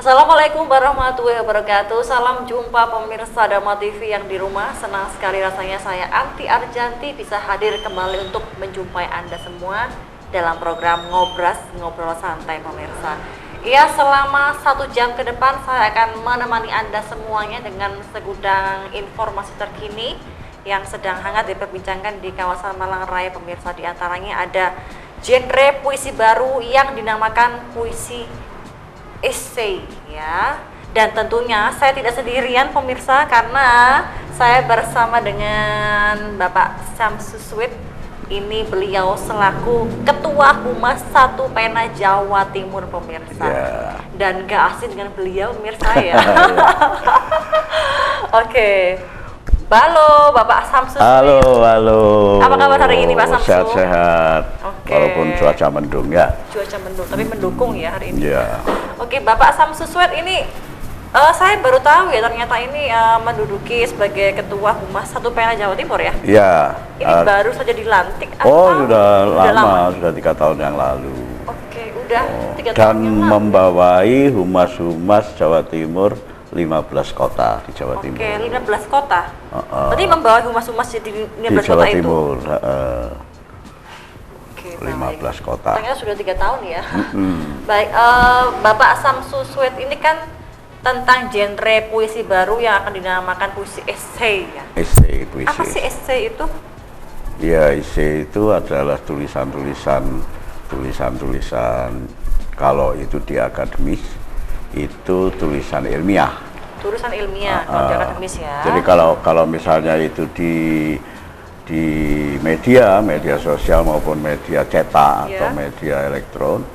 Assalamualaikum warahmatullahi wabarakatuh. Salam jumpa pemirsa Dharma TV yang di rumah. Senang sekali rasanya saya Anti Arjanti bisa hadir kembali untuk menjumpai Anda semua dalam program Ngobras, Ngobrol Santai pemirsa. Ya, selama 1 jam ke depan saya akan menemani Anda semuanya dengan segudang informasi terkini yang sedang hangat diperbincangkan di kawasan Malang Raya pemirsa. Di antaranya ada genre puisi baru yang dinamakan puisi essay ya. Dan tentunya saya tidak sendirian pemirsa, karena saya bersama dengan Bapak Samsuswit. Ini beliau selaku Ketua Humas 1 Pena Jawa Timur pemirsa. Dan gak asing dengan beliau pemirsa ya. Oke. Halo Bapak Samsus. Halo. Apa kabar hari ini Pak Samsus? Sehat-sehat. Oke. Walaupun cuaca mendung ya. Cuaca mendung, tapi mendukung ya hari ini. Iya. Oke, Bapak Samsuswet ini saya baru tahu ya ternyata ini menduduki sebagai Ketua Humas 1 Pena Jawa Timur ya. Iya. Ini baru saja dilantik Oh, atau sudah lama, sudah 3 tahun yang lalu. Oke, udah 3 tahun Dan yang lalu. membawai humas-humas Jawa Timur 15 kota di Jawa Timur. Oke, 15 kota. Berarti membawa humas-humas di 15 Di Jawa kota itu. Timur. Oke, 15 baik. kota. Ternyata sudah 3 tahun ya. Baik, Bapak Samsuswet ini kan tentang genre puisi baru yang akan dinamakan puisi essay ya. Essay, puisi. Apa sih essay itu? Ya, essay itu adalah tulisan-tulisan kalau itu di akademis itu tulisan ilmiah. Tulisan ilmiah kalau di akademis ya. Jadi kalau misalnya itu di media sosial maupun media cetak atau media elektron,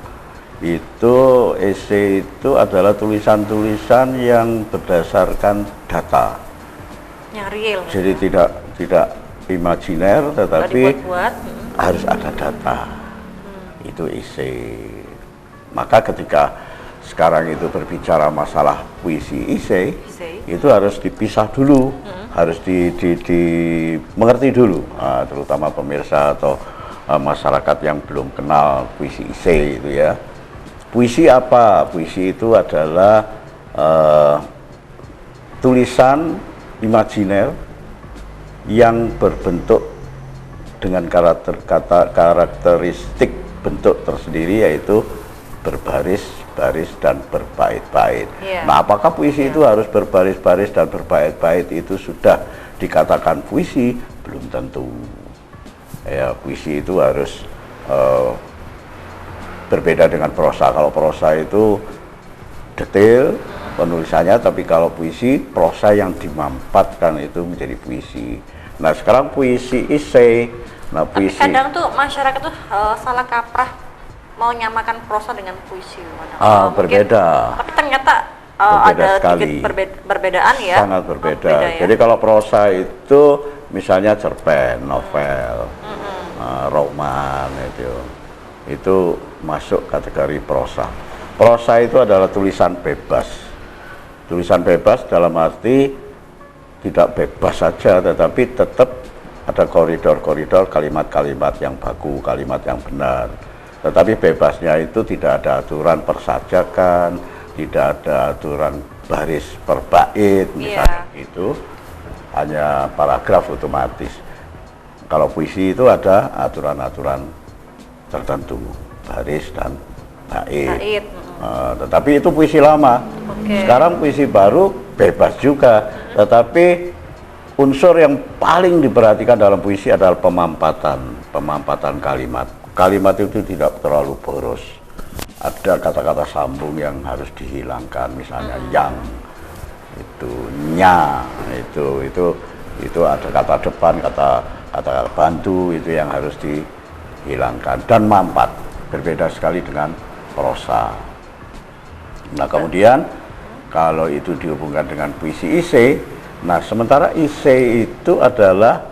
itu essay itu adalah tulisan-tulisan yang berdasarkan data. Yang real. Jadi tidak imajiner, tetapi harus ada data. Itu essay. Maka ketika sekarang itu berbicara masalah puisi essay, itu harus dipisah dulu, harus dimengerti dulu, terutama pemirsa atau masyarakat yang belum kenal puisi essay itu ya. Puisi apa? Puisi itu adalah tulisan imajiner yang berbentuk dengan karakteristik bentuk tersendiri, yaitu berbaris, baris, dan berbait-bait. Nah, apakah puisi itu harus berbaris-baris dan berbait-bait itu sudah dikatakan puisi? Belum tentu. Ya, puisi itu harus berbeda dengan prosa. Kalau prosa itu detail penulisannya, tapi kalau puisi, prosa yang dimampatkan itu menjadi puisi. Nah, sekarang puisi essay. Nah, puisi. Tapi kadang tuh masyarakat tuh salah kaprah mau nyamakan prosa dengan puisi. Berbeda. Tapi ternyata berbeda ada sekali. Perbedaan ya. Sangat berbeda. Ya? Jadi kalau prosa itu misalnya cerpen, novel, roman itu masuk kategori prosa. Prosa itu adalah tulisan bebas. Tulisan bebas dalam arti tidak bebas saja, tetapi tetap ada koridor-koridor kalimat-kalimat yang baku, kalimat yang benar. Tetapi bebasnya itu tidak ada aturan persajakan, tidak ada aturan baris per bait misalnya gitu, hanya paragraf otomatis. Kalau puisi itu ada aturan-aturan tertentu, baris dan bait. Tetapi itu puisi lama. Sekarang puisi baru bebas juga, tetapi unsur yang paling diperhatikan dalam puisi adalah pemampatan kalimat. Kalimat itu tidak terlalu boros. Ada kata-kata sambung yang harus dihilangkan, misalnya yang, itu nya, itu ada kata depan, kata bantu itu yang harus dihilangkan, dan mampat. Berbeda sekali dengan prosa. Nah, kemudian kalau itu dihubungkan dengan puisi essay, nah sementara essay itu adalah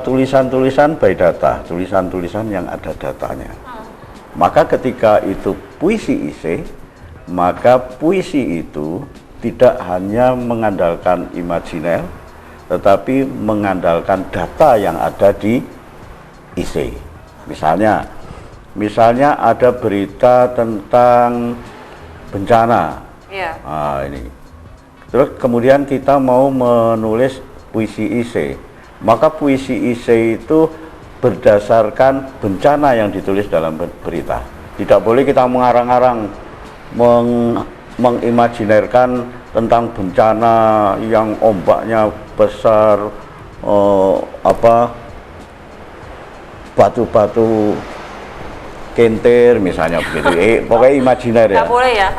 tulisan-tulisan by data, tulisan-tulisan yang ada datanya. Maka ketika itu puisi essay, maka puisi itu tidak hanya mengandalkan imajiner, tetapi mengandalkan data yang ada di essay. Misalnya ada berita tentang bencana Iya. Nah, ini. Terus kemudian kita mau menulis puisi IC. Maka puisi IC itu berdasarkan bencana yang ditulis dalam berita. Tidak boleh kita mengarang-arang, mengimajinasikan tentang bencana yang ombaknya besar, batu-batu kentir misalnya begitu. Pokoknya imajiner ya. Nggak boleh ya.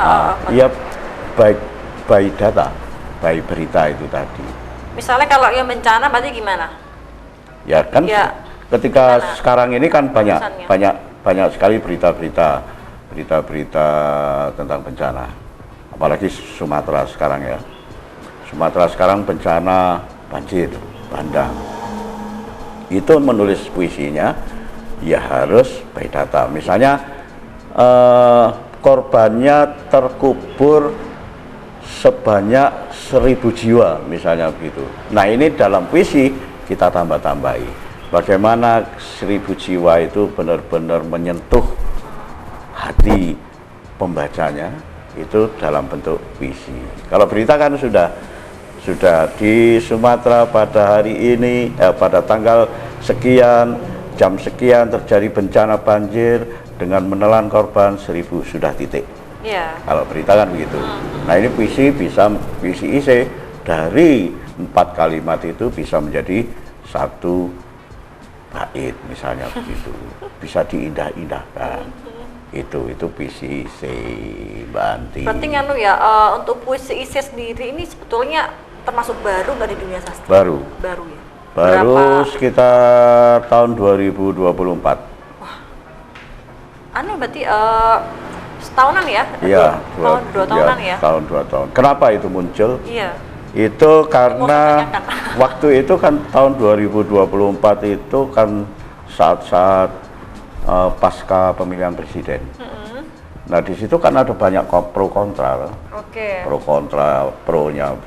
Iya, by data, by berita itu tadi. Misalnya kalau yang bencana berarti gimana? Ya kan, Ya, ketika gimana sekarang ini kan tulisannya? banyak sekali berita tentang bencana. Apalagi Sumatera sekarang ya. Sumatera sekarang bencana banjir, bandang. Itu menulis puisinya ya harus by data. Misalnya korbannya terkubur sebanyak 1000 jiwa misalnya begitu. Nah, ini dalam puisi kita tambah-tambahi bagaimana 1000 jiwa itu benar-benar menyentuh hati pembacanya, itu dalam bentuk puisi. Kalau berita kan sudah di Sumatera pada hari ini, pada tanggal sekian, jam sekian terjadi bencana banjir dengan menelan korban 1000, sudah titik. Iya. Kalau berita kan begitu. Nah, ini puisi IC dari 4 kalimat itu bisa menjadi 1 bait misalnya begitu. Bisa diindah-indahkan. Itu puisi IC, Mbak Anti. Berarti nganu ya, untuk puisi IC sendiri ini sebetulnya termasuk baru nggak di dunia sastra? Baru ya. Baru sekitar tahun 2024. Anu berarti setahunan ya? Iya, dua tahunan ya? Tahun 2 tahun. Kenapa itu muncul? Iya. Itu karena tanyakan. waktu itu kan tahun 2024 itu kan saat-saat pasca pemilihan presiden. Nah, di situ kan ada banyak pro kontra. Oke. Pro kontra, pronya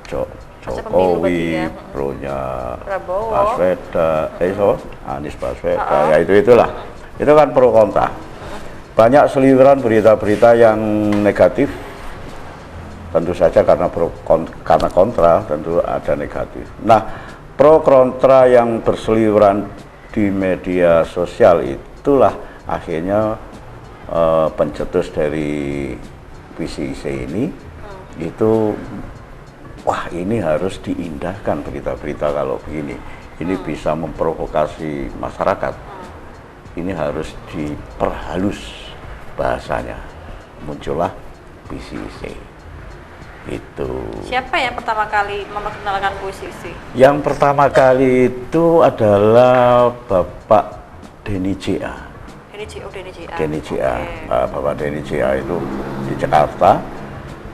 Jokowi, ya. pronya Prabowo. Baswedan, Anies Baswedan, ya itulah. Itu kan pro kontra. Banyak seliweran berita-berita yang negatif, tentu saja karena karena kontra tentu ada negatif. Nah, pro kontra yang berseliweran di media sosial itulah akhirnya pencetus dari puisi IC ini itu, wah ini harus diindahkan berita-berita kalau begini, ini bisa memprovokasi masyarakat, ini harus diperhalus bahasanya, muncullah puisi IC itu. Siapa yang pertama kali memperkenalkan puisi IC? Yang pertama kali itu adalah Bapak Denny J.A. Denny J.A. Bapak Denny J.A. itu di Jakarta.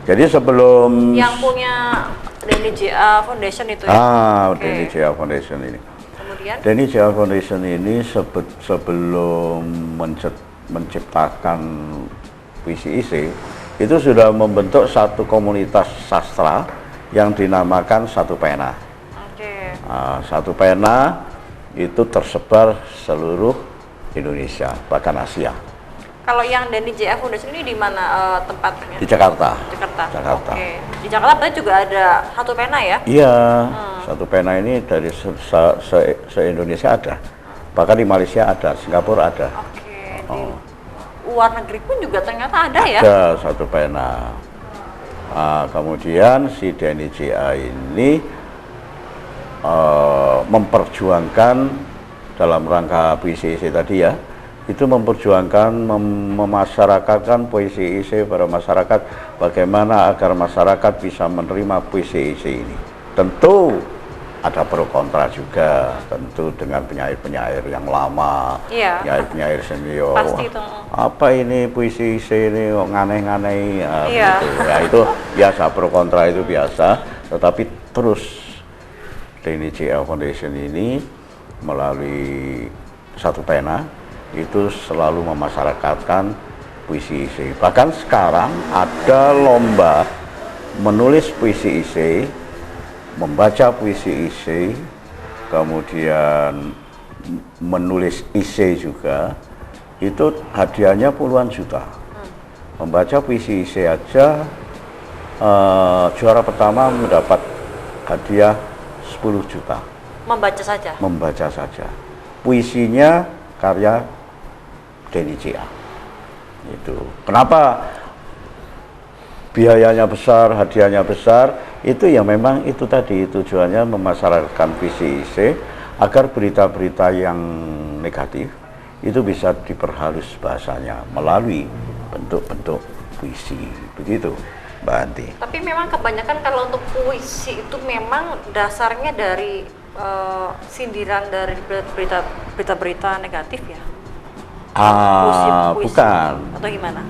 Jadi sebelum yang punya Denny J.A. Foundation itu ya? Denny J.A. Foundation ini. Kemudian? Denny J.A. Foundation ini sebelum menciptakan puisi IC itu sudah membentuk satu komunitas sastra yang dinamakan Satu Pena. Satu Pena itu tersebar seluruh Indonesia, bahkan Asia. Kalau yang Denny J.A. Foundation ini di mana tempatnya? Di Jakarta. Jakarta. Oke. Di Jakarta berarti juga ada Satu Pena ya? Iya, Satu Pena ini dari se-Indonesia ada. Bahkan di Malaysia ada, Singapura ada. Oke. Di luar negeri pun juga ternyata ada ya? Ada Satu Pena. Kemudian si Denny J.A. ini memperjuangkan dalam rangka puisi IC tadi ya, itu memperjuangkan memasyarakatkan puisi IC pada masyarakat, bagaimana agar masyarakat bisa menerima puisi IC ini. Tentu ada pro kontra juga, tentu dengan penyair-penyair yang lama, iya, penyair-penyair senior. Pasti itu. Apa ini puisi IC ini kok nganeh-nganeh, Iya. gitu. Ya itu biasa, pro kontra itu biasa, tetapi terus Denny J.A. Foundation ini melalui Satu Pena itu selalu memasyarakatkan puisi IC. Bahkan sekarang ada lomba menulis puisi IC, membaca puisi IC, kemudian menulis IC juga, itu hadiahnya puluhan juta. Membaca puisi IC aja juara pertama mendapat hadiah 10 juta. Membaca saja? Membaca saja. Puisinya karya Denny J.A. Itu. Kenapa biayanya besar, hadiahnya besar? Itu ya memang itu tadi, tujuannya memasyarakatkan puisi IC agar berita-berita yang negatif itu bisa diperhalus bahasanya melalui bentuk-bentuk puisi. Begitu, Mbak Anti. Tapi memang kebanyakan kalau untuk puisi itu memang dasarnya dari sindiran dari berita-berita negatif ya? Puisi-puisi Bukan. atau gimana?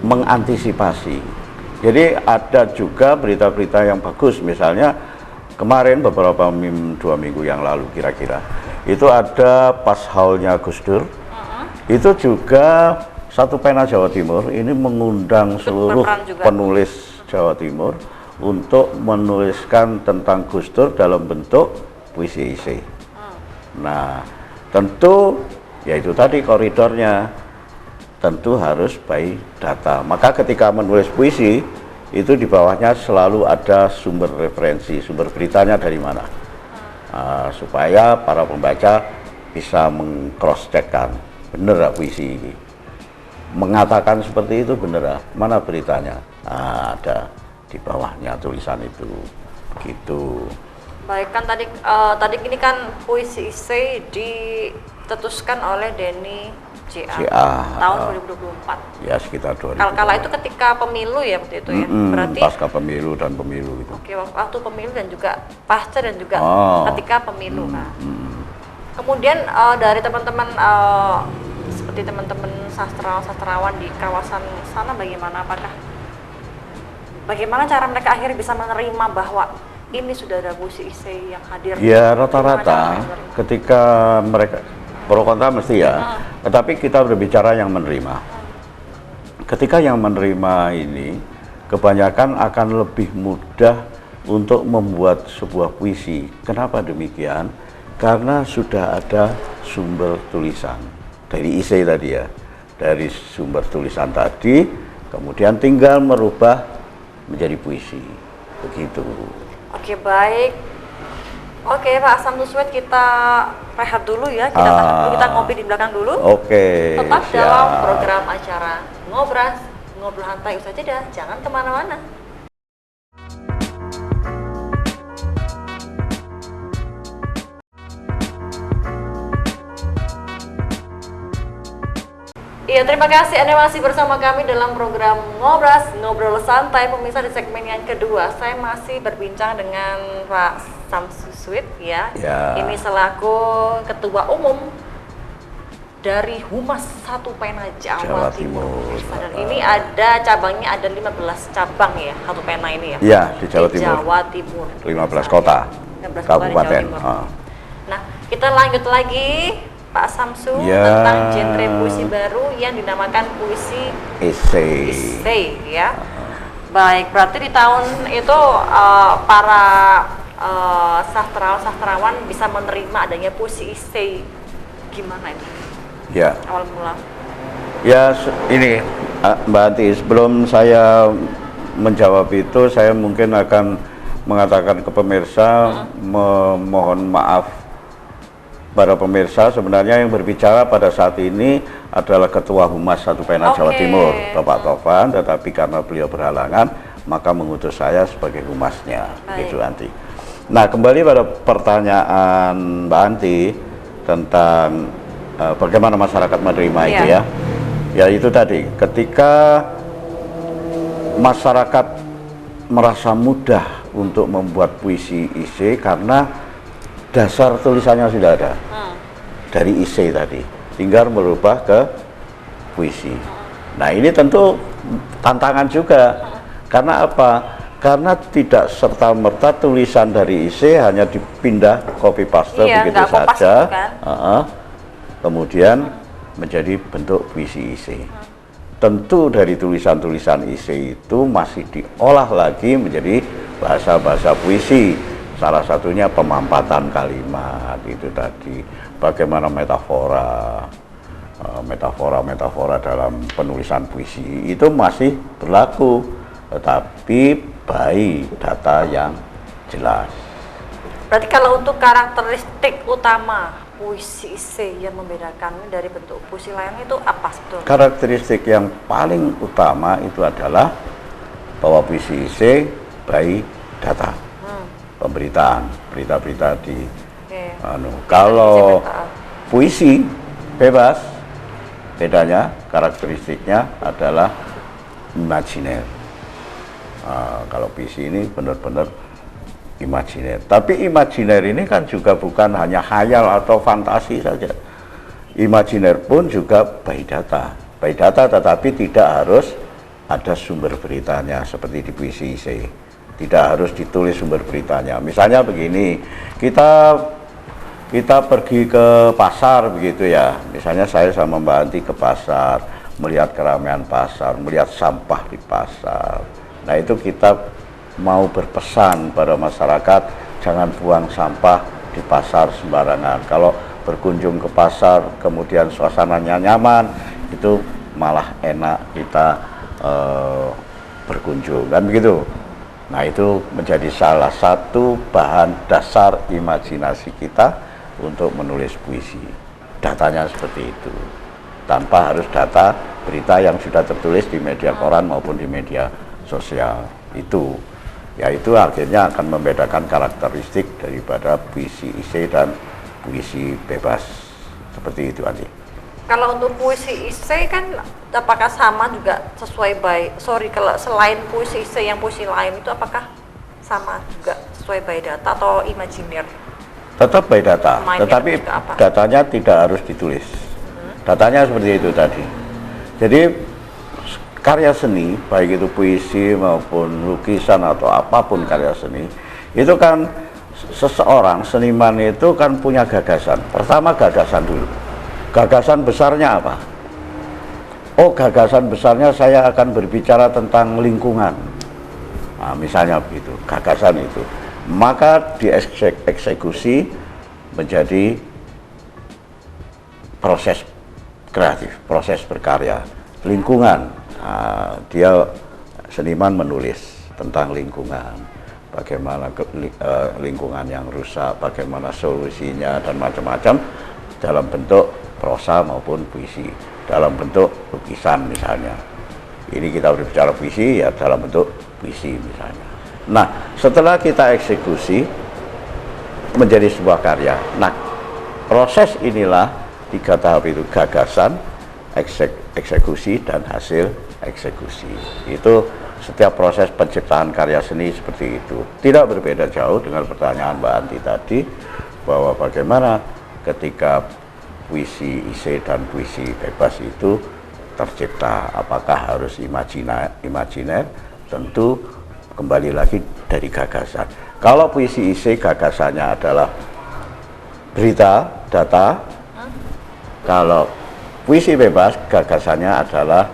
Mengantisipasi. Jadi ada juga berita-berita yang bagus, misalnya kemarin beberapa 2 minggu yang lalu kira-kira itu ada pas haulnya Gus Dur. Itu juga Satu Pena Jawa Timur ini mengundang seluruh penulis Jawa Timur untuk menuliskan tentang Gus Dur dalam bentuk puisi isi. Nah, tentu yaitu tadi koridornya tentu harus by data. Maka ketika menulis puisi itu di bawahnya selalu ada sumber referensi, sumber beritanya dari mana, supaya para pembaca bisa meng-cross-check-kan bener gak puisi ini, mengatakan seperti itu bener gak, mana beritanya, ada di bawahnya tulisan itu, gitu. Baik, kan tadi ini kan puisi isi ditetuskan oleh Denny J.A. tahun 2024. Ya, sekitar 2024. Kala itu ketika pemilu ya waktu itu ya. Berarti pasca pemilu dan pemilu itu. Oke, waktu pemilu dan juga pasca dan juga ketika pemilu kan. Kemudian dari teman-teman seperti teman-teman sastrawan di kawasan sana bagaimana cara mereka akhirnya bisa menerima bahwa ini sudah ada puisi isi yang hadir? Ya, rata-rata ketika mereka pro kontra mesti ya, tetapi kita berbicara yang menerima. Ketika yang menerima ini, kebanyakan akan lebih mudah untuk membuat sebuah puisi. Kenapa demikian? Karena sudah ada sumber tulisan dari isi tadi ya, dari sumber tulisan tadi, kemudian tinggal merubah menjadi puisi, begitu. Oke, baik. Oke, Pak Samsuswet, kita rehat dulu ya, kita ngopi di belakang dulu. Oke. Tetap dalam program acara Ngobras, ngobrol santai usai jeda, jangan kemana-mana. Iya, terima kasih Anda masih bersama kami dalam program Ngobras, ngobrol santai. Pemirsa, di segmen yang kedua, saya masih berbincang dengan Pak Samsuswet ya. Ini selaku Ketua Umum dari Humas Satu Pena Jawa Timur. Dan ini ada cabangnya, ada 15 cabang ya, Satu Pena ini ya. Iya, di Jawa Timur. 15 kota, 15 kabupaten. Nah, kita lanjut lagi Pak Samsu tentang genre puisi baru yang dinamakan puisi esai ya. Baik, berarti di tahun itu para sastrawan bisa menerima adanya puisi esai. Gimana ini? Ya. Awal mula. Ya, ini Mbak Anti, sebelum saya menjawab itu, saya mungkin akan mengatakan ke pemirsa, memohon maaf para pemirsa, sebenarnya yang berbicara pada saat ini adalah Ketua Humas Satu Pena Jawa Timur, Bapak Tovan, tetapi karena beliau berhalangan, maka mengutus saya sebagai humasnya, gitu Anti. Nah, kembali pada pertanyaan Mbak Anti tentang bagaimana masyarakat menerima itu ya. Ya itu tadi, ketika masyarakat merasa mudah untuk membuat puisi isi karena dasar tulisannya sudah ada dari isi tadi, tinggal merubah ke puisi. Nah, ini tentu tantangan juga. Karena apa? Karena tidak serta-merta tulisan dari isi hanya dipindah copy paste begitu saja, kemudian menjadi bentuk puisi isi. Tentu dari tulisan-tulisan isi itu masih diolah lagi menjadi bahasa-bahasa puisi. Salah satunya pemampatan kalimat itu tadi, bagaimana metafora dalam penulisan puisi itu masih berlaku, tetapi by data yang jelas. Berarti kalau untuk karakteristik utama puisi esai yang membedakan dari bentuk puisi lain itu apa sebetulnya? Karakteristik yang paling utama itu adalah bahwa puisi esai by data, pemberitaan, berita-berita di kalau puisi bebas, bedanya karakteristiknya adalah imajiner. Kalau puisi ini benar-benar imajiner. Tapi imajiner ini kan juga bukan hanya khayal atau fantasi saja. Imajiner pun juga by data. By data tetapi tidak harus ada sumber beritanya seperti di puisi esai. Tidak harus ditulis sumber beritanya. Misalnya begini, kita pergi ke pasar begitu ya. Misalnya saya sama Mbak Anti ke pasar, melihat keramaian pasar, melihat sampah di pasar. Nah, itu kita mau berpesan pada masyarakat jangan buang sampah di pasar sembarangan. Kalau berkunjung ke pasar kemudian suasananya nyaman, itu malah enak kita berkunjung, kan begitu. Nah, itu menjadi salah satu bahan dasar imajinasi kita untuk menulis puisi. Datanya seperti itu, tanpa harus data berita yang sudah tertulis di media koran maupun di media sosial. Itu ya, itu akhirnya akan membedakan karakteristik daripada puisi esai dan puisi bebas seperti itu, Andi. Kalau untuk puisi esai kan apakah sama juga sesuai kalau selain puisi esai yang puisi lain itu apakah sama juga sesuai by data atau imajiner? Tetap by data, tetapi datanya tidak harus ditulis. Datanya seperti itu tadi. Jadi karya seni, baik itu puisi maupun lukisan atau apapun karya seni, itu kan seseorang seniman itu kan punya gagasan. Pertama gagasan dulu. Gagasan besarnya apa? Oh, gagasan besarnya saya akan berbicara tentang lingkungan. Nah, misalnya begitu, gagasan itu. Maka dieksekusi menjadi proses kreatif, proses berkarya. Lingkungan. Dia seniman menulis tentang lingkungan, bagaimana lingkungan yang rusak, bagaimana solusinya dan macam-macam dalam bentuk prosa maupun puisi, dalam bentuk lukisan misalnya. Ini kita berbicara puisi ya dalam bentuk puisi misalnya. Nah, setelah kita eksekusi menjadi sebuah karya. Nah, proses inilah 3 tahap itu: gagasan, eksekusi, dan hasil eksekusi. Itu setiap proses penciptaan karya seni seperti itu. Tidak berbeda jauh dengan pertanyaan Mbak Anti tadi, bahwa bagaimana ketika puisi esai dan puisi bebas itu tercipta, apakah harus imajiner? Tentu kembali lagi dari gagasan. Kalau puisi esai gagasannya adalah berita, data. Kalau puisi bebas gagasannya adalah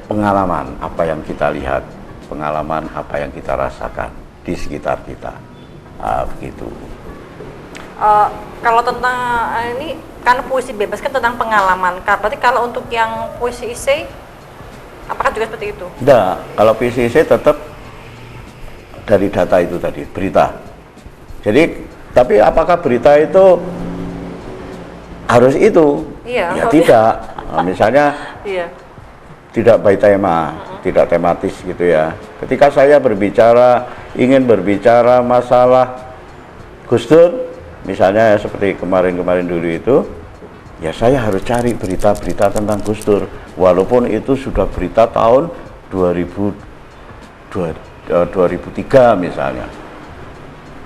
pengalaman, apa yang kita lihat, pengalaman apa yang kita rasakan di sekitar kita. Begitu. Kalau tentang ini kan puisi bebas kan tentang pengalaman. Berarti kalau untuk yang puisi esai apakah juga seperti itu? Tidak, kalau puisi esai tetap dari data itu tadi, berita. Jadi, tapi apakah berita itu harus itu? Iya, ya tidak. Nah, misalnya iya. Tidak by tema, tidak tematis gitu ya. Ketika saya ingin berbicara masalah Gus Dur, misalnya seperti kemarin-kemarin dulu itu, ya saya harus cari berita-berita tentang Gus Dur, walaupun itu sudah berita tahun 2003 misalnya,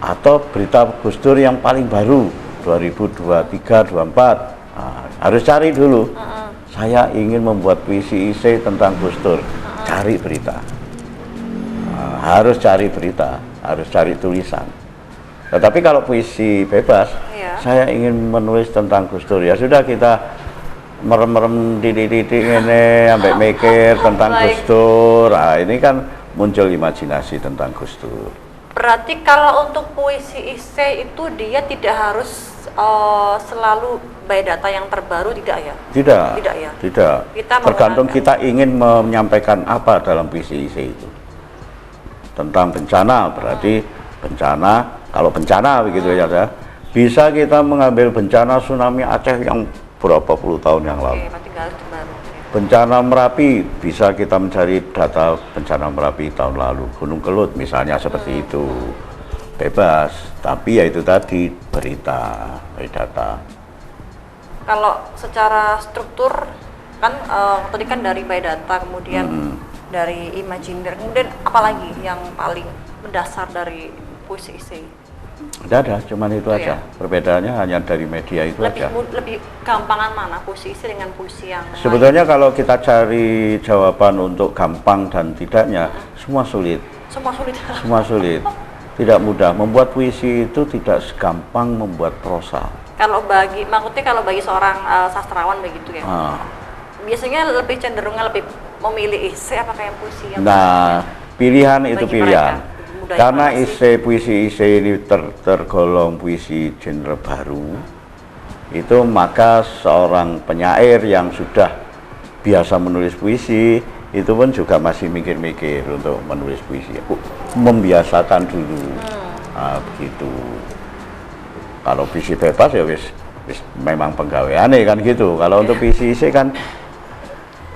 atau berita Gus Dur yang paling baru 2023-24. Harus cari dulu. Saya ingin membuat puisi esai tentang Gus Dur, cari berita. Harus cari berita, harus cari tulisan. Tetapi kalau puisi bebas, saya ingin menulis tentang Gus Dur, ya sudah kita merem-merem titik-titik ini, sampai mikir tentang Gus Dur. Nah, ini kan muncul imajinasi tentang Gus Dur. Berarti kalau untuk puisi esai itu dia tidak harus selalu by data yang terbaru, tidak ya? Tidak ya? Tidak. Kita tergantung kita ingin menyampaikan apa dalam puisi esai itu. tentang bencana, berarti bencana, kalau bencana begitu ya, bisa kita mengambil bencana tsunami Aceh yang berapa puluh tahun yang lalu. berarti nggak harus baru. Bencana Merapi, bisa kita mencari data bencana Merapi tahun lalu. Gunung Kelut misalnya seperti itu. Bebas, tapi ya itu tadi, berita, data. Kalau secara struktur kan tadi kan dari biodata, kemudian dari Imagineer, kemudian apalagi yang paling mendasar dari puisi isi? Tidak ada, cuman itu aja. Ya? Perbedaannya hanya dari media itu aja. Lebih gampangan mana puisi isi dengan puisi yang Sebetulnya kalau kita cari jawaban untuk gampang dan tidaknya, semua sulit. Semua sulit. Semua sulit. Tidak mudah. Membuat puisi itu tidak segampang membuat prosa. Maksudnya kalau bagi seorang sastrawan begitu ya. Biasanya lebih cenderungnya lebih memilih isi apakah yang puisi yang pilihan itu pilihan. Karena puisi ini tergolong puisi genre baru, itu maka seorang penyair yang sudah biasa menulis puisi itu pun juga masih mikir-mikir untuk menulis puisi. Membiasakan dulu, begitu. Kalau puisi bebas ya wis memang penggaweane kan gitu. Kalau untuk puisi kan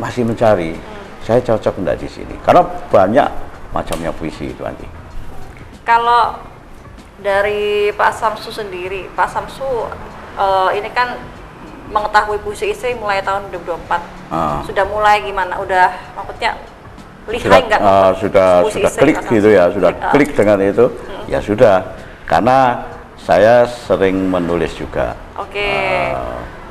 masih mencari, saya cocok enggak di sini. Karena banyak macamnya puisi itu nanti. Kalau dari Pak Samsu sendiri, Pak Samsu ini kan mengetahui puisi isi mulai tahun 2024. Sudah mulai gimana? Udah maksudnya lihai nggak? Sudah klik gitu ya, sudah klik dengan itu. Ya sudah, karena saya sering menulis juga. Oke.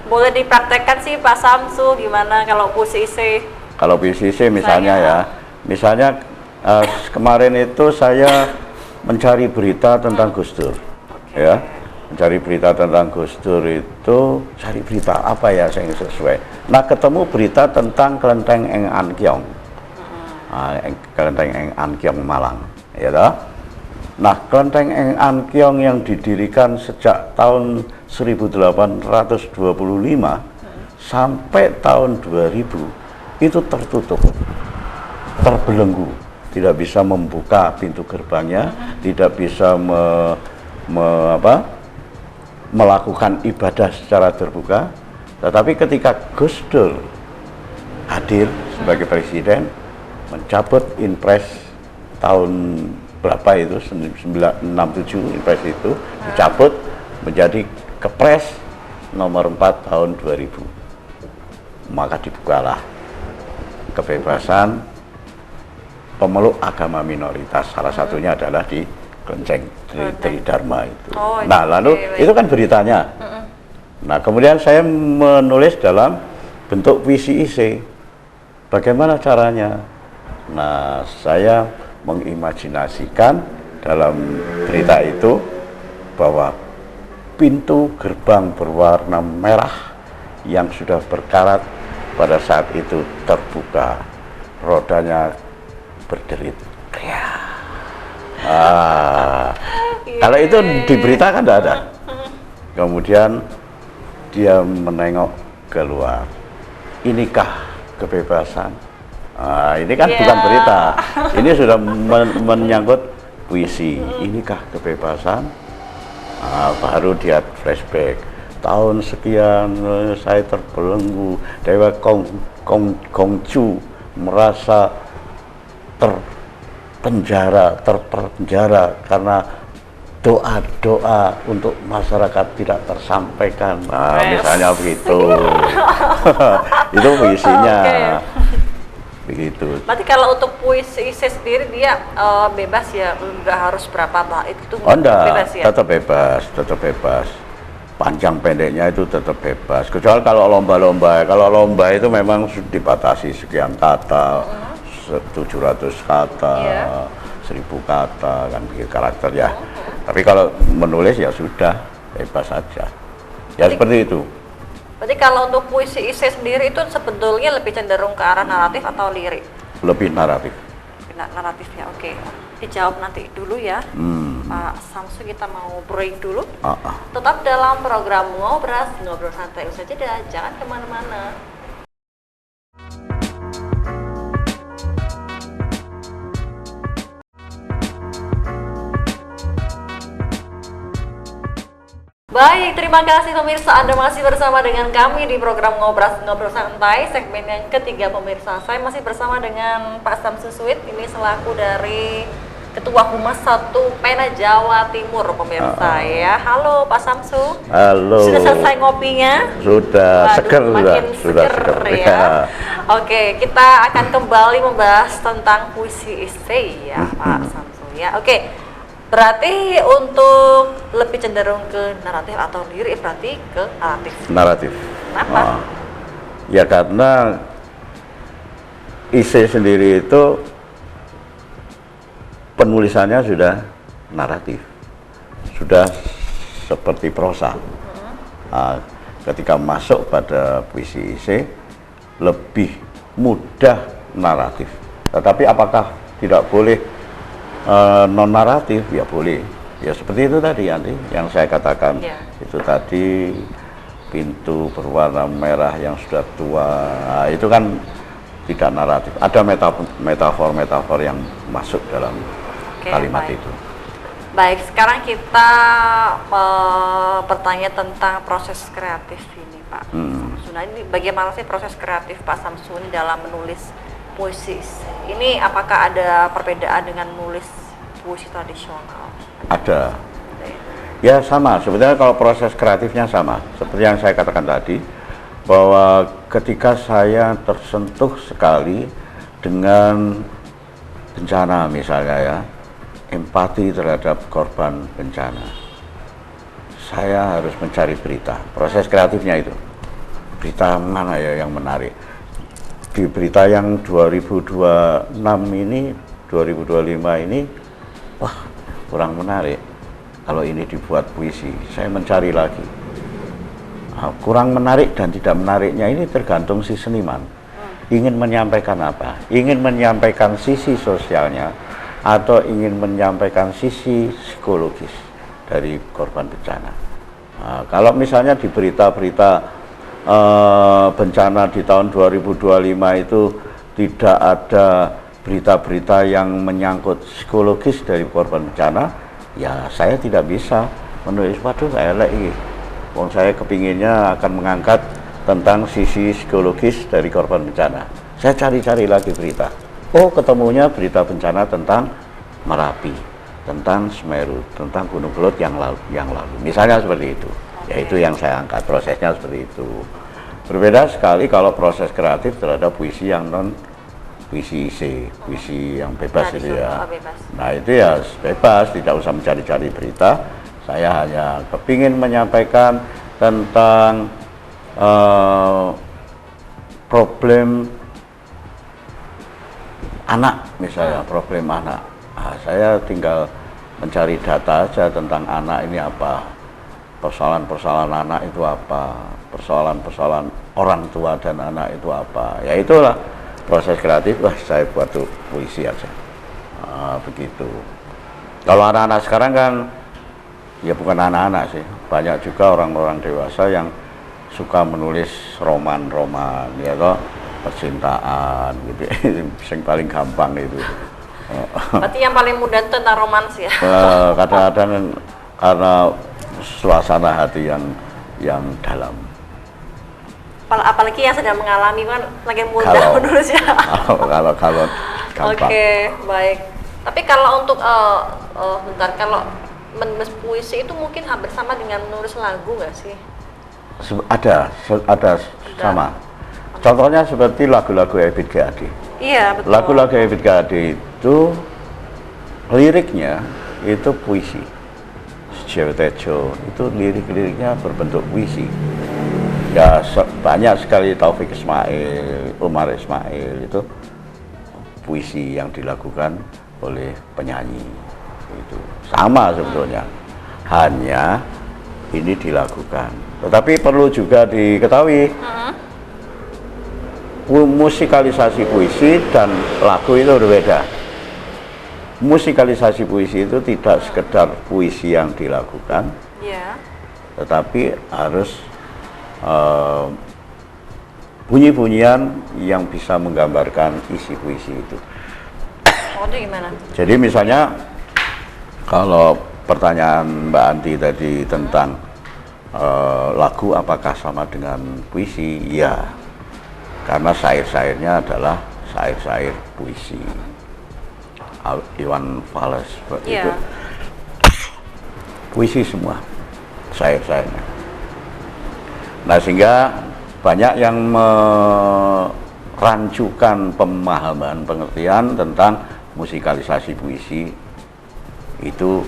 Boleh dipraktekkan sih Pak Samsu gimana kalau puisi isi? Kalau puisi isi misalnya misalnya kemarin itu saya mencari berita tentang Gus Dur, ya. Mencari berita tentang Gus Dur itu, cari berita apa ya yang sesuai. Nah, ketemu berita tentang Kelenteng Eng Ankyong, Kelenteng Eng Ankyong Malang, ya toh. Nah, Kelenteng Eng Ankyong yang didirikan sejak tahun 1825 sampai tahun 2000 itu tertutup, terbelenggu, tidak bisa membuka pintu gerbangnya, tidak bisa melakukan ibadah secara terbuka. Tetapi ketika Gus Dur hadir sebagai presiden, mencabut Inpres tahun berapa itu, 1967 Inpres itu dicabut menjadi Kepres nomor 4 tahun 2000. Maka dibukalah kebebasan pemeluk agama minoritas, salah satunya adalah di Kelenteng Tridharma itu. Nah, lalu itu kan beritanya. Nah, kemudian saya menulis dalam bentuk puisi isi. Bagaimana caranya? Nah, saya mengimajinasikan dalam berita itu bahwa pintu gerbang berwarna merah yang sudah berkarat pada saat itu terbuka, rodanya berderit. Kalau itu di berita kan tidak ada. Kemudian dia menengok keluar. Inikah kebebasan? Ini kan bukan berita. Ini sudah menyangkut puisi. Inikah kebebasan? Baru dia flashback. Tahun sekian saya terbelenggu. Dewa Kongcu merasa terpenjara karena doa-doa untuk masyarakat tidak tersampaikan. Misalnya begitu. Itu puisinya. Begitu. Berarti kalau untuk puisi sendiri dia bebas ya, nggak harus berapa bait itu bebas ya? Tetap bebas. Panjang pendeknya itu tetap bebas. Kecuali kalau lomba-lomba. Kalau lomba itu memang dibatasi sekian kata, 700 kata, 1000 kata, kan bikin karakter ya. Tapi kalau menulis ya sudah, bebas saja. Ya seperti itu. Berarti kalau untuk puisi isi sendiri itu sebetulnya lebih cenderung ke arah naratif atau lirik? Lebih naratif. Naratif ya, oke. Dijawab nanti dulu ya. Pak Samsu, kita mau break dulu. Tetap dalam program Ngobras, ngobrol santai usai jeda, jangan kemana-mana. Baik, terima kasih pemirsa, Anda masih bersama dengan kami di program Ngobrol Santai, segmen yang ketiga pemirsa. Saya masih bersama dengan Pak Samsu Sweet, ini selaku dari Ketua Humas 1 Pena Jawa Timur pemirsa ya. Halo Pak Samsu. Halo. Sudah selesai ngopinya? Sudah. Waduh, seger makin sudah seger seger ya. Oke, kita akan kembali membahas tentang puisi essay ya Pak Samsu ya. Oke, berarti untuk lebih cenderung ke naratif atau lirik, berarti ke naratif. Naratif. Kenapa? Ya karena essay sendiri itu penulisannya sudah naratif, sudah seperti prosa. Ketika masuk pada puisi essay lebih mudah naratif. Tetapi apakah tidak boleh non naratif? Ya boleh. Ya seperti itu tadi nanti yang saya katakan. Ya. Itu tadi pintu berwarna merah yang sudah tua. Nah, itu kan tidak naratif. Ada metafor yang masuk dalam kalimat baik. itu. Baik, sekarang kita bertanya tentang proses kreatif ini Pak Samsu. Nah, ini bagaimana sih proses kreatif Pak Samsu ini dalam menulis puisi? Ini apakah ada perbedaan dengan menulis puisi tradisional? Ada. Ya sama, sebenarnya kalau proses kreatifnya sama. Seperti yang saya katakan tadi, bahwa ketika saya tersentuh sekali dengan bencana misalnya ya, empati terhadap korban bencana, saya harus mencari berita. Proses kreatifnya itu, berita mana ya yang menarik. Di berita yang 2026 ini, 2025 ini, wah kurang menarik. Kalau ini dibuat puisi, saya mencari lagi. Kurang menarik dan tidak menariknya ini tergantung si seniman. Ingin menyampaikan apa? Ingin menyampaikan sisi sosialnya, atau ingin menyampaikan sisi psikologis dari korban bencana. Kalau misalnya di berita-berita bencana di tahun 2025 itu tidak ada berita-berita yang menyangkut psikologis dari korban bencana, ya saya tidak bisa menulis, waduh elek ini. Wong saya kepinginnya akan mengangkat tentang sisi psikologis dari korban bencana. Saya cari-cari lagi berita. Oh, ketemunya berita bencana tentang Merapi, tentang Semeru, tentang Gunung Kelut yang lalu. Misalnya seperti itu. Ya itu yang saya angkat, prosesnya seperti itu. Berbeda sekali kalau proses kreatif terhadap puisi yang non puisi essay, puisi yang bebas itu ya. Nah itu ya bebas, tidak usah mencari-cari berita. Saya hanya kepingin menyampaikan tentang problem anak misalnya, problem anak. Saya tinggal mencari data aja tentang anak ini apa, persoalan-persoalan anak itu apa, persoalan-persoalan orang tua dan anak itu apa. Ya itulah proses kreatif. Saya buat tuh puisi aja. Begitu. Kalau anak-anak sekarang kan ya bukan anak-anak sih, banyak juga orang-orang dewasa yang suka menulis roman-roman ya toh, percintaan gitu. Yang paling gampang itu. Berarti yang paling mudah itu tentang romans ya? Kadang-kadang karena suasana hati yang dalam. Apalagi yang sedang mengalami kan makin mudah menulisnya. Kalau gampang. Oke, baik. Tapi kalau untuk bentar, kalau menulis puisi itu mungkin hampir sama dengan menulis lagu nggak sih? Ada sama. Contohnya seperti lagu-lagu Ebit G. Ade. Iya, betul. Lagu-lagu Ebit G. Ade itu liriknya itu puisi. Jawa Tejo itu lirik-liriknya berbentuk puisi. Ya banyak sekali Taufik Ismail, Umar Ismail itu puisi yang dilakukan oleh penyanyi. Itu sama sebetulnya. Hanya ini dilakukan. Tetapi perlu juga diketahui musikalisasi puisi dan lagu itu berbeda. Musikalisasi puisi itu tidak sekedar puisi yang dilakukan, tetapi harus bunyi-bunyian yang bisa menggambarkan isi puisi itu. Oh, itu gimana? Jadi misalnya kalau pertanyaan Mbak Anti tadi tentang lagu apakah sama dengan puisi? Ya, karena syair-syairnya adalah syair-syair puisi. Iwan Fals itu puisi semua syair-syairnya. Nah, sehingga banyak yang merancukan pemahaman pengertian tentang musikalisasi puisi. Itu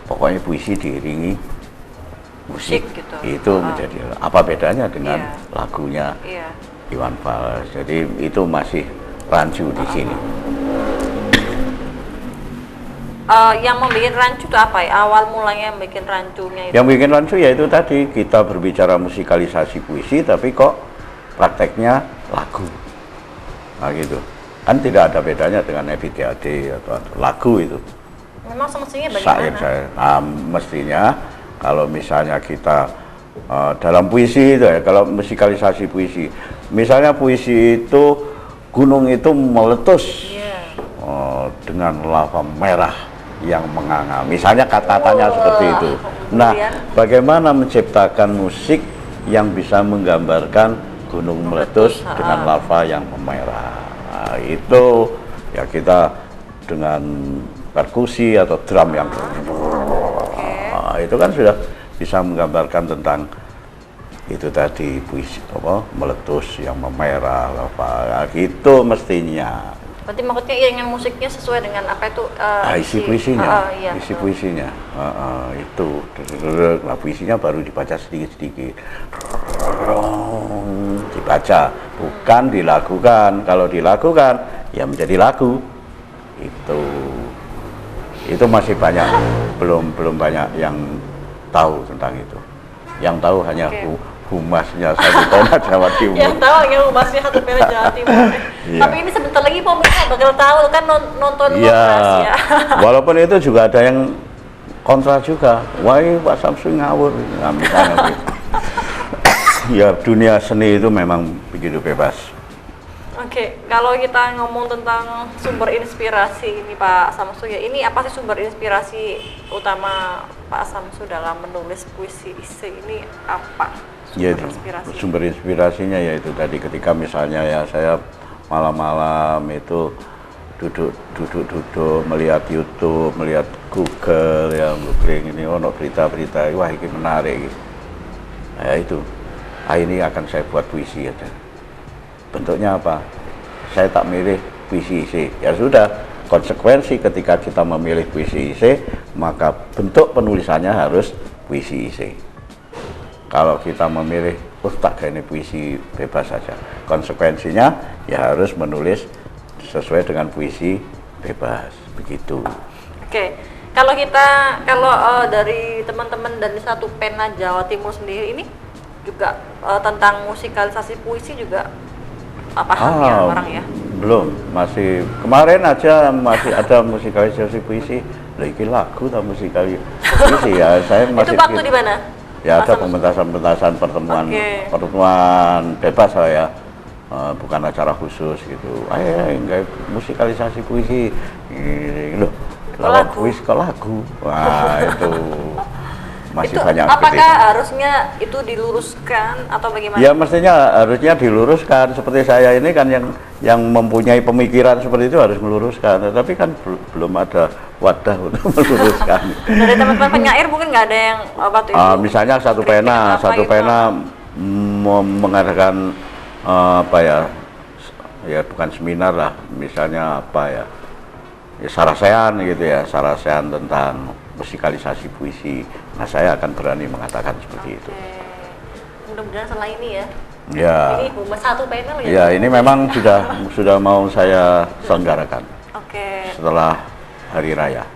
pokoknya puisi diiringi musik gitu. Itu menjadi apa bedanya dengan lagunya Iwan Fals. Jadi itu masih rancu di sini. Yang membuat rancu itu apa ya? Awal mulanya yang bikin rancunya itu? Yang bikin rancu ya itu tadi, kita berbicara musikalisasi puisi tapi kok prakteknya lagu. Nah gitu. Kan tidak ada bedanya dengan EVTAD atau lagu itu. Memang semestinya bagaimana? Nah, mestinya kalau misalnya kita dalam puisi itu ya, kalau musikalisasi puisi, misalnya puisi itu gunung itu meletus dengan lava merah yang menganga, misalnya kata-katanya seperti itu. Nah, bagaimana menciptakan musik yang bisa menggambarkan gunung meletus dengan lava yang memerah? Nah, itu ya kita dengan perkusi atau drum yang itu kan sudah bisa menggambarkan tentang itu tadi, puisi apa, meletus yang memerah lava. Nah, gitu mestinya. Berarti maksudnya iringan musiknya sesuai dengan apa itu isi puisinya, isi betul. puisinya itu. Nah, puisinya baru dibaca sedikit-sedikit, dibaca, bukan dilakukan. Kalau dilakukan ya menjadi lagu. Itu masih banyak, belum banyak yang tahu tentang itu. Yang tahu hanya humasnya Satu Pena Jawa Timur. Yang tahu hanya humasnya Satu Pena Jawa Timur. Tapi ini sebentar lagi pemirsa bakal tahu kan nonton ya. Walaupun itu juga ada yang kontra juga. Wah, Pak Samsu ngawur. Nah, misalnya gitu. Ya, dunia seni itu memang begitu bebas. Oke, kalau kita ngomong tentang sumber inspirasi ini Pak Samsu ya, ini apa sih sumber inspirasi utama Pak Samsu dalam menulis puisi ini apa? Sumber inspirasinya yaitu tadi ketika misalnya ya saya malam-malam itu duduk melihat YouTube, melihat Google ya, googling ini ono berita-berita, wah ini menarik gitu. Nah, itu. Ini akan saya buat puisi aja. Bentuknya apa? Saya tak milih puisi isi. Ya sudah, konsekuensi ketika kita memilih puisi isi, maka bentuk penulisannya harus puisi isi. Kalau kita memilih, tak kayak ini puisi bebas saja, konsekuensinya ya harus menulis sesuai dengan puisi bebas, begitu. Oke, kalau dari teman-teman dari Satu Pena Jawa Timur sendiri ini juga tentang musikalisasi puisi juga paham ya orang ya? Belum, masih kemarin aja masih ada musikalisasi puisi. Lagi lagu atau musikalisasi puisi ya, saya masih. Itu waktu di mana? Ya ada pementasan pertemuan bebas saya, bukan acara khusus gitu. Enggak musikalisasi puisi, loh, lawan puisi ke lagu. Wah itu masih itu banyak. Apakah harusnya itu diluruskan atau bagaimana? Ya mestinya harusnya diluruskan. Seperti saya ini kan yang mempunyai pemikiran seperti itu harus meluruskan. Tapi kan belum ada wadah untuk meluruskan. Dari teman-teman penyair mungkin nggak ada yang waktu itu. Misalnya Satu Pena mengadakan ya bukan seminar lah, misalnya sarasehan gitu ya, sarasehan tentang musikalisasi puisi. Nah, saya akan berani mengatakan seperti itu. Mudah-mudahan setelah ini ya. Ya. Ini Humas Satu Pena ya. Ya, ini memang sudah mau saya selenggarakan. Setelah hari raya.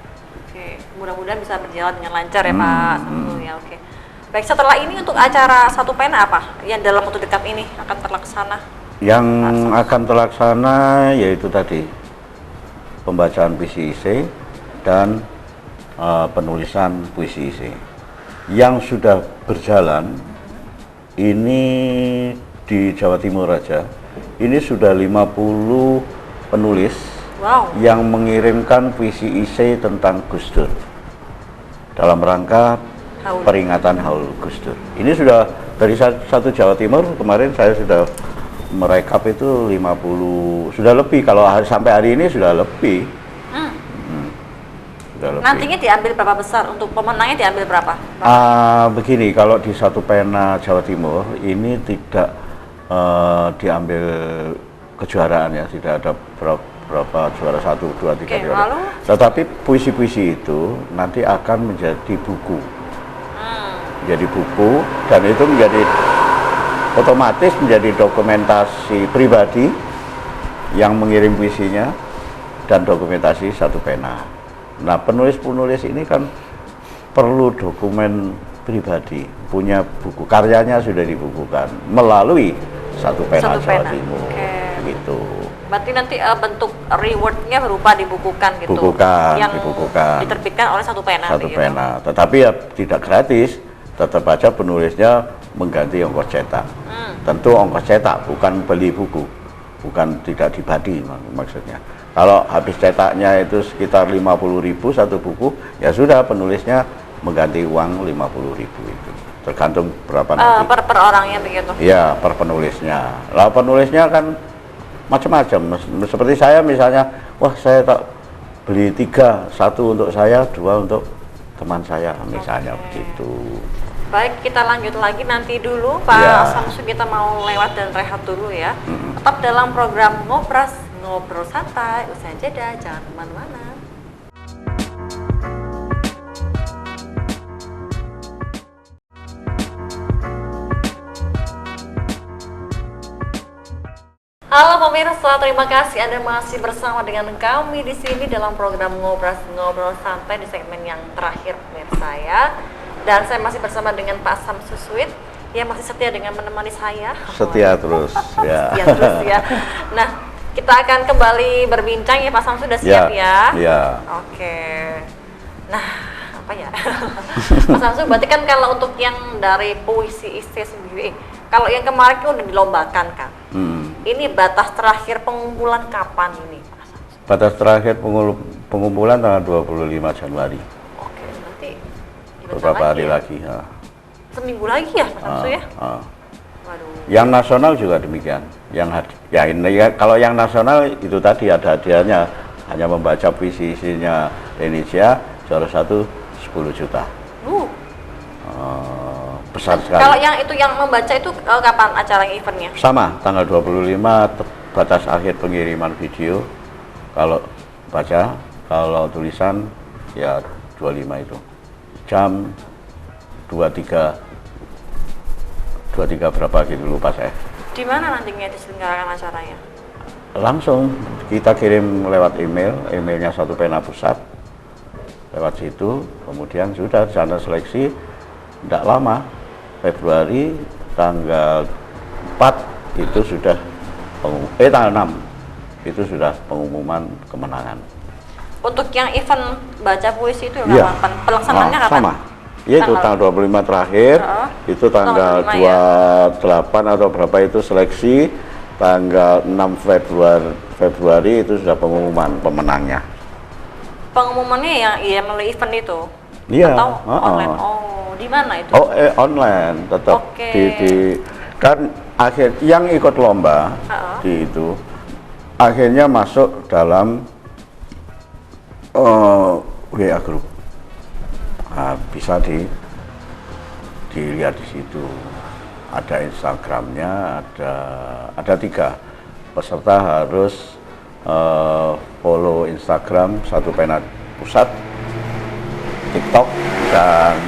Mudah-mudahan bisa berjalan dengan lancar ya Pak Samsu ya. Baik, setelah ini untuk acara Satu Pena apa yang dalam waktu dekat ini akan terlaksana? Yang akan terlaksana yaitu tadi pembacaan puisi isi dan penulisan puisi isi. Yang sudah berjalan ini di Jawa Timur aja, ini sudah 50 penulis yang mengirimkan puisi isi tentang Gus Dur dalam rangka peringatan Haul Gus Dur. Ini sudah dari satu Jawa Timur, kemarin saya sudah merekap itu 50, sudah lebih, kalau sampai hari ini sudah lebih. Sudah lebih. Nantinya diambil berapa besar? Untuk pemenangnya diambil berapa? Begini, kalau di satu pena Jawa Timur ini tidak diambil kejuaraan ya, tidak ada berapa juara 1, 2, 3 juara. Lalu? Tetapi puisi-puisi itu nanti akan menjadi buku. Jadi buku, dan itu menjadi otomatis menjadi dokumentasi pribadi yang mengirim puisinya dan dokumentasi satu pena. Nah, penulis-penulis ini kan perlu dokumen pribadi, punya buku, karyanya sudah dibukukan melalui satu pena Jawa Timur. Gitu. Berarti nanti bentuk rewardnya berupa dibukukan gitu. Dibukukan. Diterbitkan oleh satu pena. Satu pena. Tetapi ya tidak gratis. Tetap aja penulisnya mengganti ongkos cetak. Tentu ongkos cetak, bukan beli buku, bukan tidak dibadi maksudnya. Kalau habis cetaknya itu sekitar 50.000 satu buku, ya sudah penulisnya mengganti uang 50.000 itu. Tergantung berapa nanti. Per orangnya begitu? Iya, per penulisnya. Lah penulisnya kan macam-macam. Seperti saya misalnya, wah saya tak beli 3, 1 untuk saya, 2 untuk teman saya, misalnya begitu. Baik, kita lanjut lagi nanti dulu Pak Samsu, kita mau lewat dan rehat dulu ya. Tetap dalam program Ngobras, ngobrol santai, usai jeda, jangan kemana-mana. Halo pemirsa, terima kasih Anda masih bersama dengan kami di sini dalam program Ngobras, ngobrol santai di segmen yang terakhir pemirsa ya. Dan saya masih bersama dengan Pak Samsu Sweet yang masih setia dengan menemani saya. Setia terus ya. Setia terus ya. Nah, kita akan kembali berbincang ya Pak Samsu, sudah siap ya? Iya. Oke. Nah, apa ya? Pak Samsu, berarti kan kalau untuk yang dari puisi isi sendiri, kalau yang kemarin kan udah dilombakan kan? Ini batas terakhir pengumpulan kapan ini Pak Samsu? Batas terakhir pengumpulan tanggal 25 Januari. Oke, nanti beberapa hari lagi ya. Seminggu lagi ya Pak Samsu ya? Waduh. Yang nasional juga demikian. Kalau yang nasional itu tadi ada hadiahnya, hanya membaca puisi isinya Indonesia, juara 1 10 juta. Besar sekali. Kalau yang itu yang membaca itu kapan acara eventnya? Sama, tanggal 25 batas akhir pengiriman video. Kalau baca, kalau tulisan ya 25 itu. Jam 23 berapa gitu, lupa saya. Di mana nantinya diselenggarakan acaranya? Langsung kita kirim lewat emailnya Satu Pena Pusat, lewat situ, kemudian sudah sana seleksi, tidak lama, Februari tanggal 4 itu sudah tanggal 6 itu sudah pengumuman kemenangan. Untuk yang event baca puisi itu kapan? Pelaksanaannya kapan? Sama. Ya itu tanggal 25 terakhir, itu tanggal 28 atau berapa itu seleksi, tanggal 6 Februari itu sudah pengumuman pemenangnya. Pengumumannya yang melalui event itu? Iya. Atau online? Oh, di mana itu? Online tetap. Kan yang ikut lomba di itu akhirnya masuk dalam WA group. Nah, bisa dilihat di situ. Ada Instagramnya, ada 3 peserta harus follow Instagram Satu Pena Pusat, TikTok dan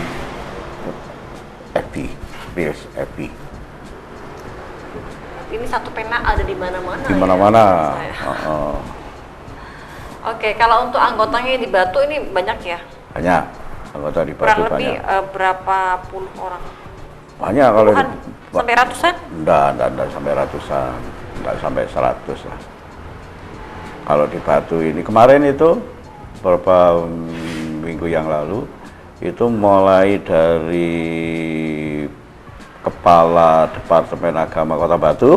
FB. Ini Satu Pena ada di mana-mana. Di mana-mana. Oke, kalau untuk anggotanya di Batu ini banyak ya? Banyak. Anggota di Batu kurang lebih banyak. Berapa puluh orang? Banyak kalau sampai ratusan? Enggak sampai ratusan, enggak sampai 100 lah. Kalau di Batu ini kemarin itu beberapa minggu yang lalu itu mulai dari Kepala Departemen Agama Kota Batu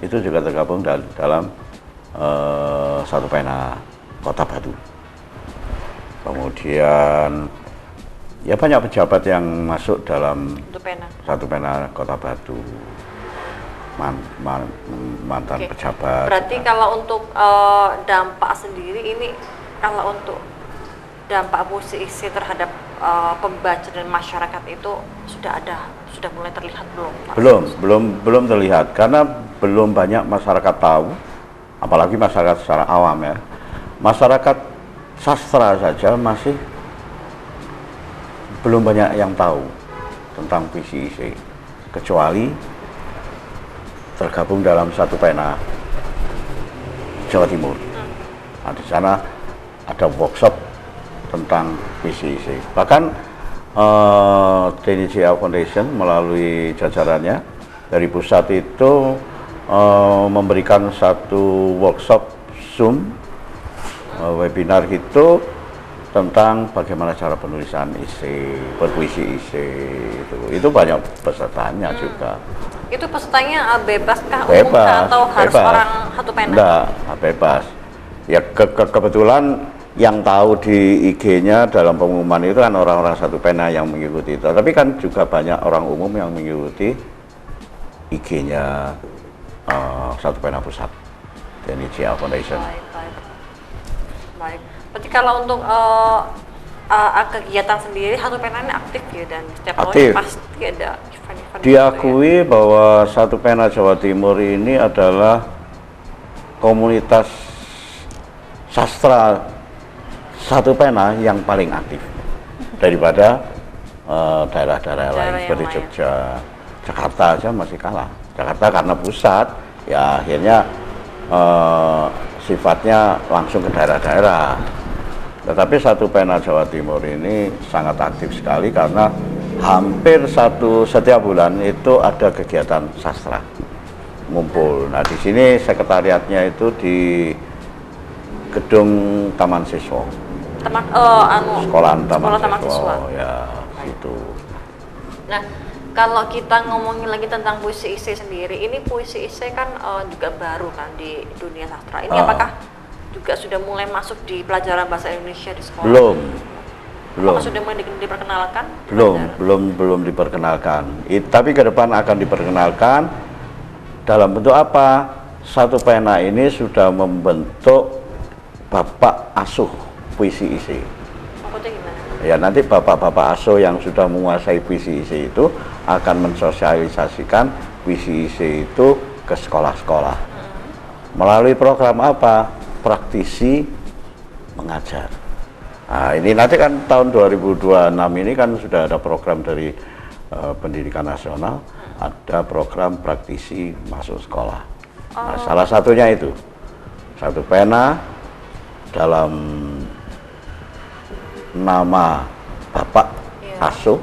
itu juga tergabung dalam Satu Pena Kota Batu. Kemudian Ya banyak pejabat yang masuk dalam Satu Pena. Satu Pena Kota Batu. Mantan Oke. pejabat. Berarti kalau untuk dampak sendiri ini, kalau untuk dampak puisi isi terhadap pembaca dan masyarakat itu sudah mulai terlihat belum, Pak? Belum terlihat karena belum banyak masyarakat tahu, apalagi masyarakat secara awam ya. Masyarakat sastra saja masih belum banyak yang tahu tentang puisi isi, kecuali tergabung dalam Satu Pena Jawa Timur. Nah, di sana ada workshop tentang puisi isi. Bahkan DNIJA Foundation melalui jajarannya dari pusat itu memberikan satu workshop Zoom webinar itu tentang bagaimana cara penulisan isi, berpuisi isi itu banyak pesertanya juga. Itu pesertanya bebaskah Bebas, atau harus bebas. orang Satu Pena? Enggak, bebas. Ya kebetulan yang tahu di IG-nya dalam pengumuman itu kan orang-orang Satu Pena yang mengikuti itu. Tapi kan juga banyak orang umum yang mengikuti IG-nya Satu Pena Pusat, DNIJA Foundation. Baik. Berarti kalau untuk kegiatan sendiri Satu Pena ini aktif ya, dan setiap tahun pasti ada event-event. Diakui gitu ya, bahwa Satu Pena Jawa Timur ini adalah komunitas sastra Satu Pena yang paling aktif daripada daerah-daerah lain seperti Jogja, Jakarta aja masih kalah. Jakarta karena pusat, ya akhirnya sifatnya langsung ke daerah-daerah. Tetapi Satu Pena Jawa Timur ini sangat aktif sekali karena hampir setiap bulan itu ada kegiatan sastra ngumpul. Nah, di sini sekretariatnya itu di gedung Taman Siswa. Sekolahan Taman Siswa. Ya, itu. Nah, kalau kita ngomongin lagi tentang puisi isi sendiri, ini puisi isi kan juga baru kan di dunia sastra. Ini apakah juga sudah mulai masuk di pelajaran bahasa Indonesia di sekolah? Belum. Sudah mulai diperkenalkan? Belum diperkenalkan. Tapi ke depan akan diperkenalkan dalam bentuk apa? Satu Pena ini sudah membentuk bapak asuh puisi isi. Maksudnya gimana? Ya, nanti bapak-bapak asuh yang sudah menguasai puisi isi itu akan mensosialisasikan puisi isi itu ke sekolah-sekolah. Melalui program apa? Praktisi mengajar. Nah, ini nanti kan tahun 2026 ini kan sudah ada program dari Pendidikan Nasional, ada program praktisi masuk sekolah. Nah, salah satunya itu Satu Pena dalam nama bapak asuh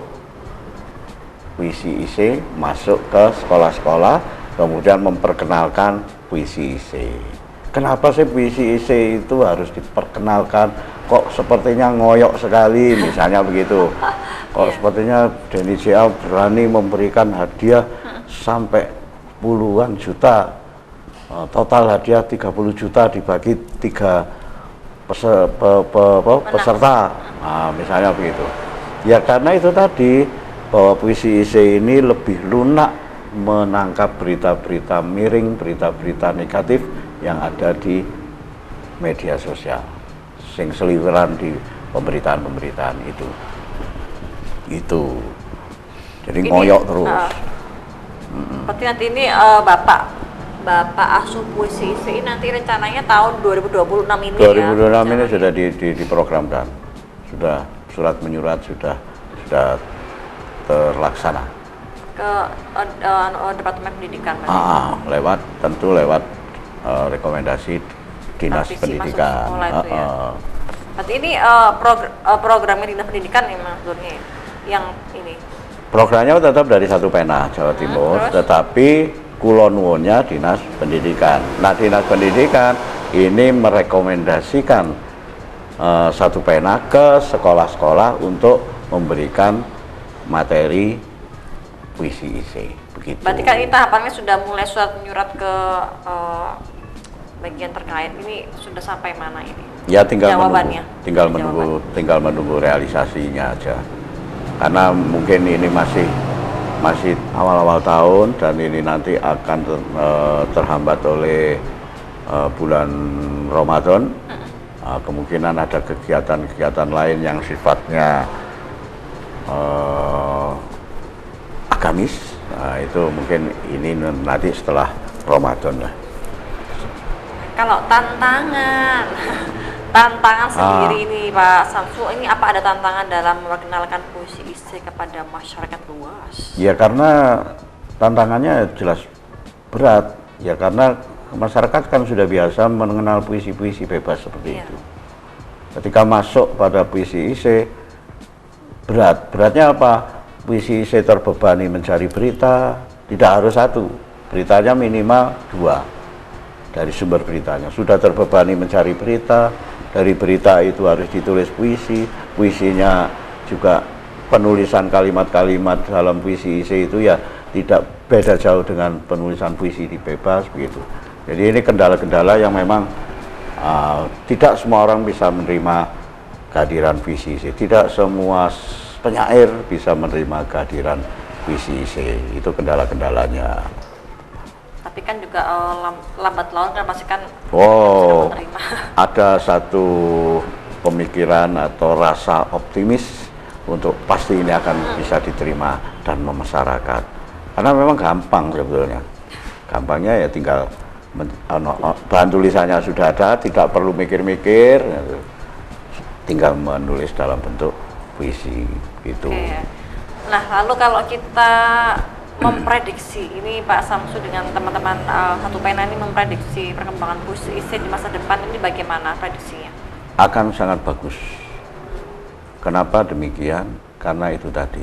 puisi isi masuk ke sekolah-sekolah, kemudian memperkenalkan puisi isi. Kenapa sih puisi isi itu harus diperkenalkan? Kok sepertinya ngoyok sekali, misalnya begitu. Kok sepertinya DNIJA berani memberikan hadiah sampai puluhan juta. Total hadiah 30 juta dibagi 3 peserta. Nah, misalnya begitu. Ya karena itu tadi, bahwa puisi isi ini lebih lunak menangkap berita-berita miring, berita-berita negatif yang ada di media sosial, sing seliweran di pemberitaan-pemberitaan itu. Jadi ini, ngoyok terus. Berarti nanti ini Bapak asuh puisi isi nanti rencananya tahun 2026 ini 2026 ini sudah diprogramkan, sudah surat menyurat sudah terlaksana ke Departemen Pendidikan. Lewat rekomendasi Dinas Pendidikan. Berarti ini programnya Dinas Pendidikan ya maksudnya, yang ini. Programnya tetap dari Satu Pena Jawa Timur, tetapi kulonwonnya Dinas Pendidikan. Nah, Dinas Pendidikan ini merekomendasikan Satu Pena ke sekolah-sekolah untuk memberikan materi puisi isi. Begitu. Berarti kan ini tahapannya sudah mulai surat menyurat ke bagian terkait, ini sudah sampai mana ini? Ya tinggal jawabannya. menunggu realisasinya aja. karena mungkin ini masih awal-awal tahun dan ini nanti akan terhambat oleh bulan Ramadan. Kemungkinan ada kegiatan-kegiatan lain yang sifatnya agamis. Itu mungkin ini nanti setelah Ramadan lah. Kalau tantangan sendiri ini Pak Samsu, ini apa ada tantangan dalam memperkenalkan puisi IC kepada masyarakat luas? Ya karena tantangannya jelas berat, ya karena masyarakat kan sudah biasa mengenal puisi-puisi bebas seperti itu. Ketika masuk pada puisi IC, beratnya apa? Puisi IC terbebani mencari berita, tidak harus satu, beritanya minimal 2 dari sumber beritanya. Sudah terbebani mencari berita, dari berita itu harus ditulis puisi, puisinya juga penulisan kalimat-kalimat dalam puisi IC itu ya tidak beda jauh dengan penulisan puisi di bebas begitu. Jadi ini kendala-kendala yang memang tidak semua orang bisa menerima kehadiran puisi IC, tidak semua penyair bisa menerima kehadiran puisi IC, itu kendala-kendalanya. Tapi kan juga lambat laun kan pasti kan menerima. Ada satu pemikiran atau rasa optimis untuk pasti ini akan bisa diterima dan memasyarakat. Karena memang gampang sebetulnya. Gampangnya ya tinggal bahan tulisannya sudah ada, tidak perlu mikir-mikir, tinggal menulis dalam bentuk puisi itu. Nah, lalu kalau kita memprediksi ini Pak Samsu dengan teman-teman Satu Pena ini memprediksi perkembangan puisi IC di masa depan ini bagaimana prediksinya? Akan sangat bagus. Kenapa demikian? Karena itu tadi.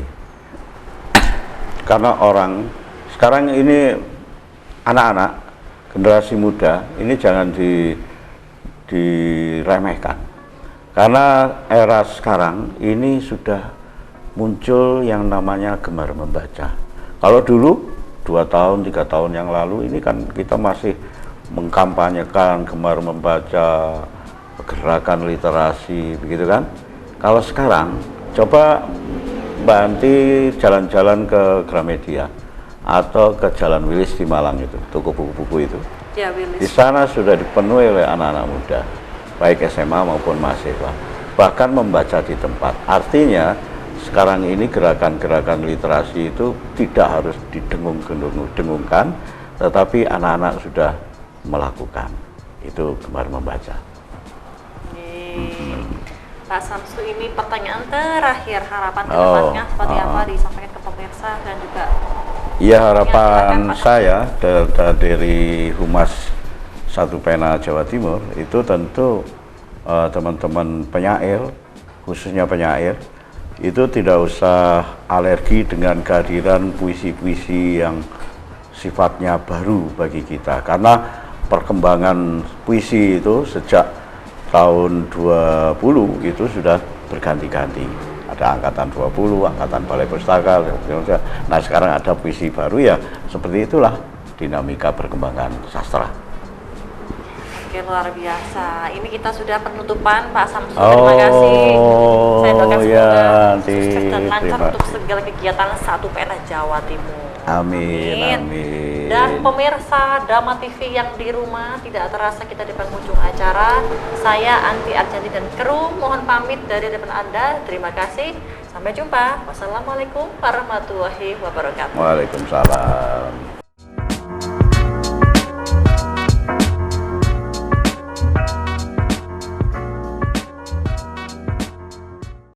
Karena orang sekarang ini anak-anak generasi muda ini jangan diremehkan. Karena era sekarang ini sudah muncul yang namanya gemar membaca. Kalau dulu 2 tahun, 3 tahun yang lalu ini kan kita masih mengkampanyekan gemar membaca, gerakan literasi, begitu kan? Kalau sekarang coba Mbak Anti jalan-jalan ke Gramedia atau ke Jalan Wilis di Malang itu, toko buku-buku itu. Ya, Wilis. Di sana sudah dipenuhi oleh anak-anak muda, baik SMA maupun mahasiswa, bahkan membaca di tempat. Artinya sekarang ini gerakan-gerakan literasi itu tidak harus didengung-dengungkan, tetapi anak-anak sudah melakukan. Itu gemar membaca. Pak Samsu, ini pertanyaan terakhir, harapan ke depannya seperti apa disampaikan ke pemirsa dan juga ya harapan saya dari Humas Satu Pena Jawa Timur itu tentu teman-teman penyair, khususnya penyair, itu tidak usah alergi dengan kehadiran puisi-puisi yang sifatnya baru bagi kita, karena perkembangan puisi itu sejak tahun 20 itu sudah berganti-ganti. Ada angkatan 20, angkatan Balai Pustaka. Nah sekarang ada puisi baru, ya seperti itulah dinamika perkembangan sastra. Oke, luar biasa. Ini kita sudah penutupan Pak Samsu. Terima kasih. Saya doakan semoga sukses dan lancar untuk segala kegiatan Satu Pena Jawa Timur. Amin. Dan pemirsa Dama TV yang di rumah, tidak terasa kita di penghujung acara. Saya Anti Arjanti dan kru mohon pamit dari depan Anda. Terima kasih. Sampai jumpa. Wassalamualaikum warahmatullahi wabarakatuh. Waalaikumsalam.